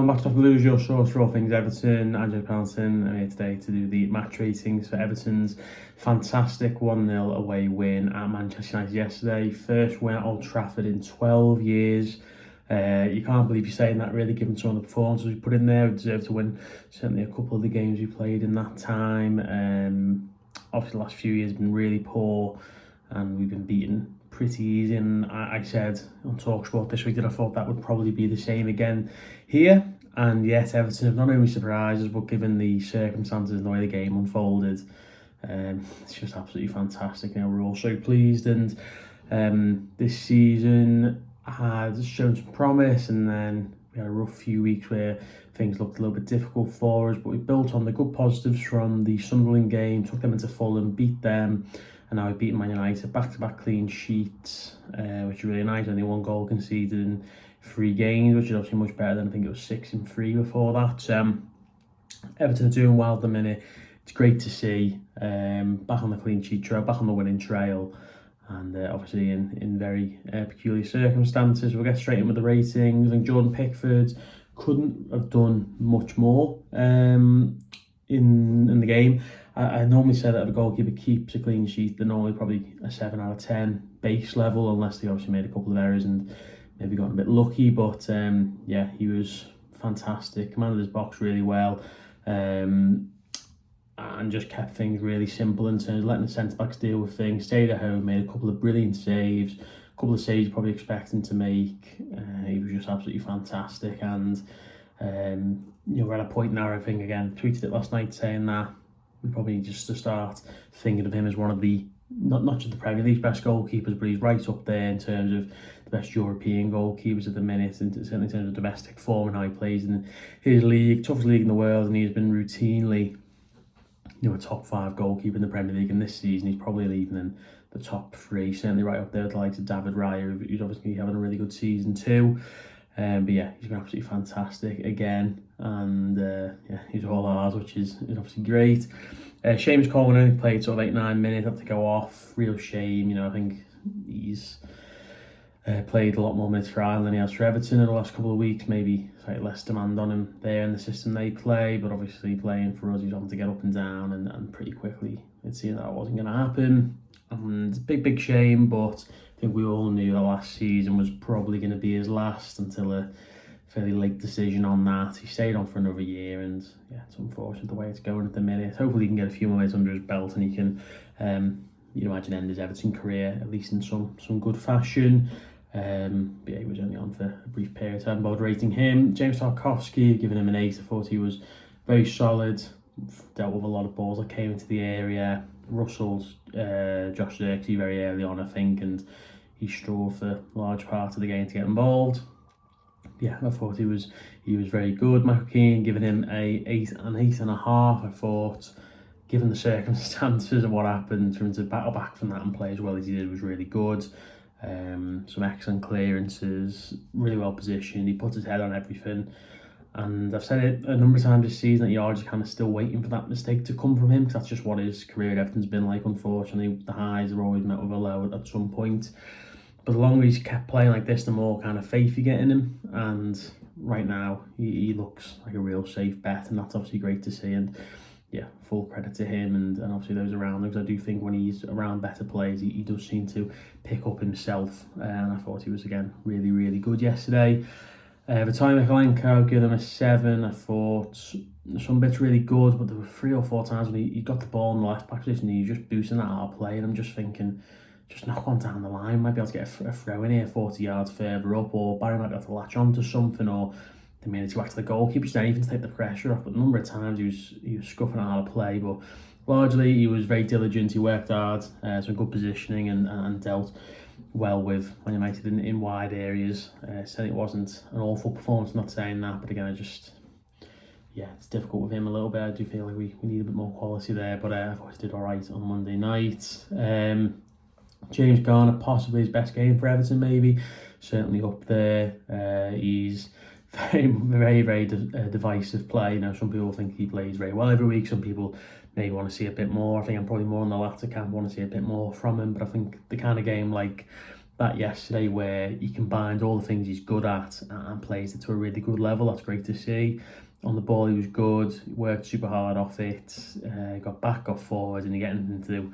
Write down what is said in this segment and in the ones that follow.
everyone, back to Lose Your Source for all things Everton. Andrew Palton. I'm here today to do the match ratings for Everton's fantastic 1-0 away win at Manchester United yesterday. First win at Old Trafford in 12 years. You can't believe you're saying that, really, given some of the performances we put in there. We deserve to win certainly a couple of the games we played in that time. Obviously the last few years have been really poor and we've been beaten pretty easy, and I said on TalkSport this week that I thought that would probably be the same again here, and yet Everton have not only surprised us, but given the circumstances and the way the game unfolded, it's just absolutely fantastic. You know, we're all so pleased, and this season had shown some promise, and then we had a rough few weeks where things looked a little bit difficult for us, but we built on the good positives from the Sunderland game, took them into Fulham, beat them, and now we've beaten Man United, back-to-back clean sheets, which is really nice. Only 1 goal conceded in 3 games, which is obviously much better than, I think it was 6 in 3 before that. Everton are doing well at the minute. It's great to see. Back on the clean sheet trail, back on the winning trail, and obviously in very peculiar circumstances. We'll get straight in with the ratings. I think Jordan Pickford couldn't have done much more in the game. I normally say that if a goalkeeper keeps a clean sheet, they're normally probably a 7 out of 10 base level, unless they obviously made a couple of errors and maybe got a bit lucky. But yeah, he was fantastic, commanded his box really well, and just kept things really simple in terms of letting the centre-backs deal with things, stayed at home, made a couple of brilliant saves, a couple of saves you're probably expecting to make. He was just absolutely fantastic, and you know, we're at a point now, I think, again, tweeted it last night saying that we probably need just to start thinking of him as one of the, not just the Premier League's best goalkeepers, but he's right up there in terms of the best European goalkeepers at the minute, and certainly in terms of domestic form and how he plays in his league, toughest league in the world, and he's been routinely, you know, a top 5 goalkeeper in the Premier League, and this season he's probably leading in the top 3, certainly right up there with the likes of David Raya, who's obviously having a really good season too. But yeah, he's been absolutely fantastic again, and yeah, he's all ours, which is obviously great. Seamus Coleman only played sort of 8-9 minutes, had to go off. Real shame, you know. I think he's played a lot more minutes for Ireland than he has for Everton in the last couple of weeks. Maybe slightly less demand on him there in the system they play, but obviously playing for us, he's having to get up and down, and pretty quickly it seemed that wasn't going to happen. And big shame, but I think we all knew that last season was probably going to be his last until a fairly late decision on that. He stayed on for another year, and yeah, it's unfortunate the way it's going at the minute. Hopefully he can get a few more minutes under his belt, and he can, you'd imagine, end his Everton career at least in some good fashion. But yeah, he was only on for a brief period, so I haven't bothered rating him. James Tarkowski, giving him an 8. I thought he was very solid, dealt with a lot of balls that came into the area. Russell's Josh Zirkzee very early on, I think, and he struggled for a large part of the game to get involved. Yeah, I thought he was very good. Michael Keane, giving him a 8.5. I thought, given the circumstances of what happened, for him to battle back from that and play as well as he did was really good. Some excellent clearances, really well positioned. He put his head on everything. And I've said it a number of times this season that you're just kind of still waiting for that mistake to come from him, because that's just what his career at Everton's been like, unfortunately. The highs are always met with a low at some point. But the longer he's kept playing like this, the more kind of faith you get in him. And right now, he looks like a real safe bet, and that's obviously great to see. And yeah, full credit to him and obviously those around him, because I do think when he's around better players, he does seem to pick up himself. And I thought he was, again, really good yesterday. Vitaly Mykolenko, give him a 7. I thought some bits really good, but there were 3 or 4 times when he got the ball in the left back position and he was just boosting that out of play, and I'm just thinking, just knock one down the line, might be able to get a throw in here 40 yards further up, or Barry might be able to latch onto something, or they may need to go back to the goalkeeper, just anything to take the pressure off. But a number of times he was scuffing out of play, but largely he was very diligent, he worked hard, some good positioning, and dealt well with Man United in wide areas. Said it wasn't an awful performance, not saying that, but again, yeah, it's difficult with him a little bit. I do feel like we need a bit more quality there, but I thought he did all right on Monday night. James Garner, possibly his best game for Everton, maybe. Certainly up there. He's very divisive play. You know, some people think he plays very well every week. Some people maybe want to see a bit more. I think I'm probably more on the latter camp, want to see a bit more from him. But I think the kind of game like that yesterday where he combined all the things he's good at and plays it to a really good level. That's great to see. On the ball, he was good. He worked super hard off it. Got back, got forward, and you're getting into,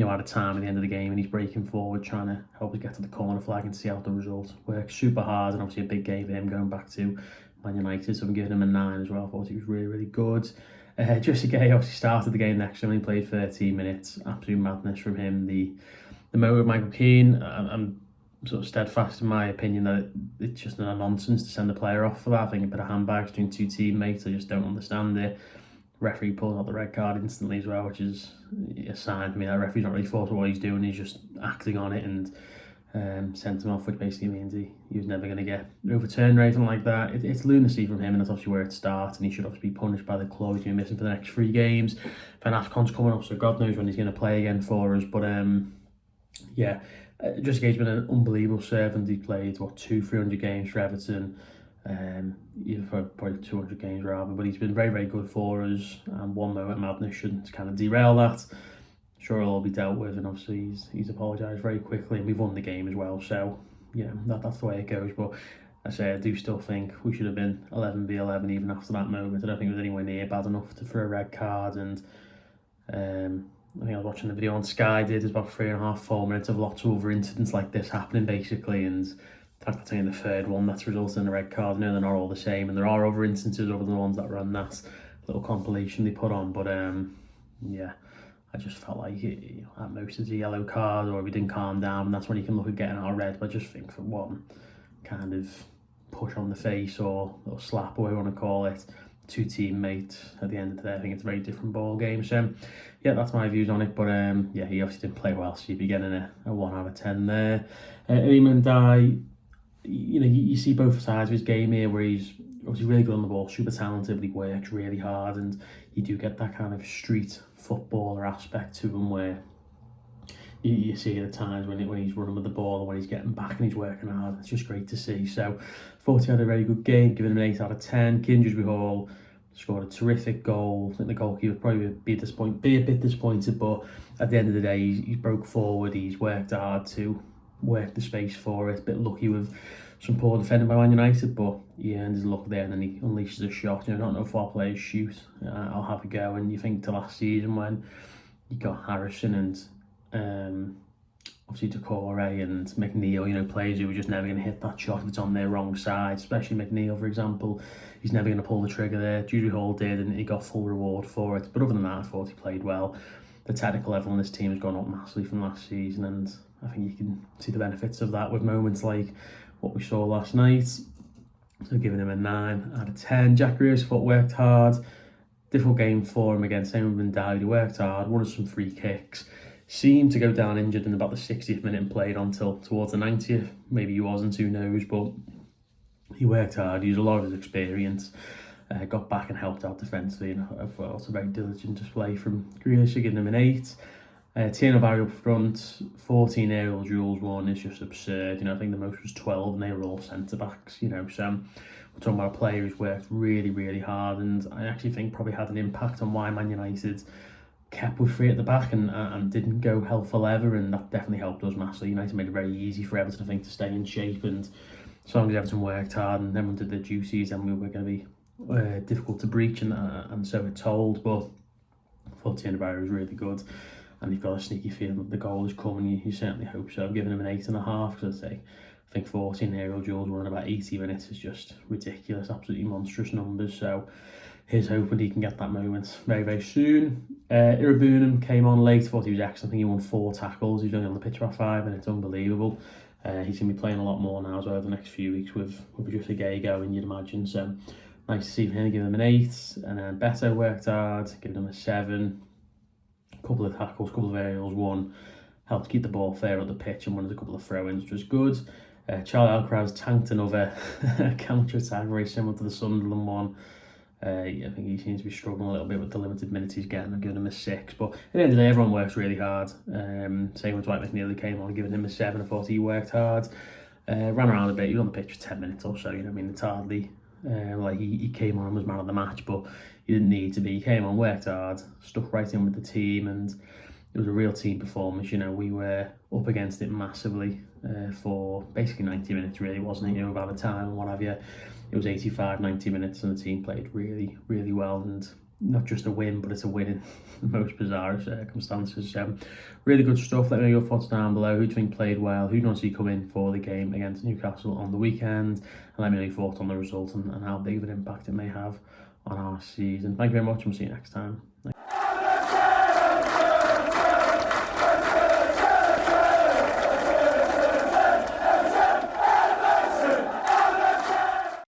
out of time at the end of the game, and he's breaking forward, trying to help us get to the corner flag and see out the result. Worked super hard, and obviously a big game for him going back to Man United. So I'm giving him a 9 as well. I thought he was really, really good. Idrissa Gueye obviously started the game next time. He played 13 minutes. Absolute madness from him. The moment of Michael Keane, I'm sort of steadfast in my opinion that it's just a nonsense to send a player off for that. I think a bit of handbags between two teammates. I just don't understand it. Referee pulls out the red card instantly as well, which is a sign for me that referee's not really thought of what he's doing. He's just acting on it and sent him off, which basically means he was never going to get overturned or anything like that. It's lunacy from him, and that's obviously where it starts, and he should obviously be punished by the club. He's going to be missing for the next 3 games. Then AFCON's coming up, so God knows when he's going to play again for us. But yeah, Idrissa Gueye's been an unbelievable servant. He played 300 games for Everton, even for probably 200 games rather. But he's been very, very good for us. And one moment of madness shouldn't kind of derail that. Sure, it'll all be dealt with, and obviously he's apologised very quickly, and we've won the game as well. So that's the way it goes. But I do still think we should have been 11v11 even after that moment. I don't think it was anywhere near bad enough for a red card. And I think I was watching the video on Sky. There's about 3.5-4 minutes of lots of other incidents like this happening basically, and the fact that's only the third one that's resulted in a red card. No, they're not all the same, and there are other instances other than the ones that were on that little compilation they put on. But I just felt like at most it's a yellow card, or if he didn't calm down, and that's when you can look at getting out red. But I just think for one kind of push on the face or slap, or whatever you want to call it, to teammates at the end of the day, I think it's a very different ball game. So yeah, that's my views on it. But he obviously didn't play well, so you'd be getting a 1 out of 10 there. Iliman, you see both sides of his game here, where he's obviously really good on the ball, super talented, but he works really hard, and you do get that kind of street footballer aspect to him where you see it at times when he's running with the ball or when he's getting back and he's working hard. It's just great to see. So thought he had a very good game, giving him an 8 out of 10. Kingsbury Hall scored a terrific goal. I think the goalkeeper would probably be a bit disappointed, but at the end of the day, he's broke forward. He's worked hard to work the space for it. A bit lucky with some poor defending by Man United, but he earned his luck there, and then he unleashes a shot. Not know if our players shoot. I'll have a go. And you think to last season when you got Harrison and obviously Decore and McNeil, players who were just never going to hit that shot if it's on their wrong side, especially McNeil, for example. He's never going to pull the trigger there. Judy Hall did, and he got full reward for it. But other than that, I thought he played well. The technical level on this team has gone up massively from last season, and I think you can see the benefits of that with moments like what we saw last night. So giving him a 9 out of 10. Jack Grealish worked hard. Difficult game for him against Eamon David. He worked hard, won us some free kicks. Seemed to go down injured in about the 60th minute and played until towards the 90th. Maybe he wasn't, who knows, but he worked hard, used a lot of his experience, got back and helped out defensively, and I thought it was a very diligent display from Grealish, giving him an 8. Tierno Barry up front, 14 aerial duels won is just absurd. I think the most was 12, and they were all centre-backs, so we're talking about a player who's worked really, really hard, and I actually think probably had an impact on why Man United kept with 3 at the back and didn't go hell for leather, and that definitely helped us massively. United made it very easy for Everton, I think, to stay in shape, and as long as Everton worked hard and everyone did their duties, then we were going to be difficult to breach, and so we're told. But I thought Tierno Barry was really good, and you've got a sneaky feeling that the goal is coming. You certainly hope so. I've given him an 8.5 because I think 14 aerial duels won in about 80 minutes is just ridiculous, absolutely monstrous numbers. So here's hoping he can get that moment very, very soon. Irabunum came on late, thought he was excellent. I think he won 4 tackles. He was only on the pitch about 5 minutes, unbelievable. He's going to be playing a lot more now as well over the next few weeks with Idrissa Gueye going, you'd imagine. So nice to see him, give him an 8. And then Beto worked hard, giving him a 7. A couple of tackles, a couple of aerials, 1. Helped keep the ball fair at the pitch and won a couple of throw-ins, which was good. Charlie Alcaraz tanked another counter-attack very similar to the Sunderland one. I think he seems to be struggling a little bit with the limited minutes he's getting. I'm giving him a 6. But at the end of the day, everyone works really hard. Same with Dwight McNeil, who came on, giving him a 7. I thought he worked hard. Ran around a bit. He was on the pitch for 10 minutes or so. It's hardly like he came on and was man of the match, but he didn't need to be. He came on, worked hard, stuck right in with the team, and it was a real team performance. You know, we were up against it massively for basically 90 minutes, really, wasn't it? You know, about the time and what have you. It was 85, 90 minutes, and the team played really, really well. And not just a win, but it's a win in the most bizarre circumstances. Really good stuff. Let me know your thoughts down below. Who do you think played well? Who do you want to see come in for the game against Newcastle on the weekend? And let me know your thoughts on the result and how big of an impact it may have on our season. Thank you very much, and we'll see you next time.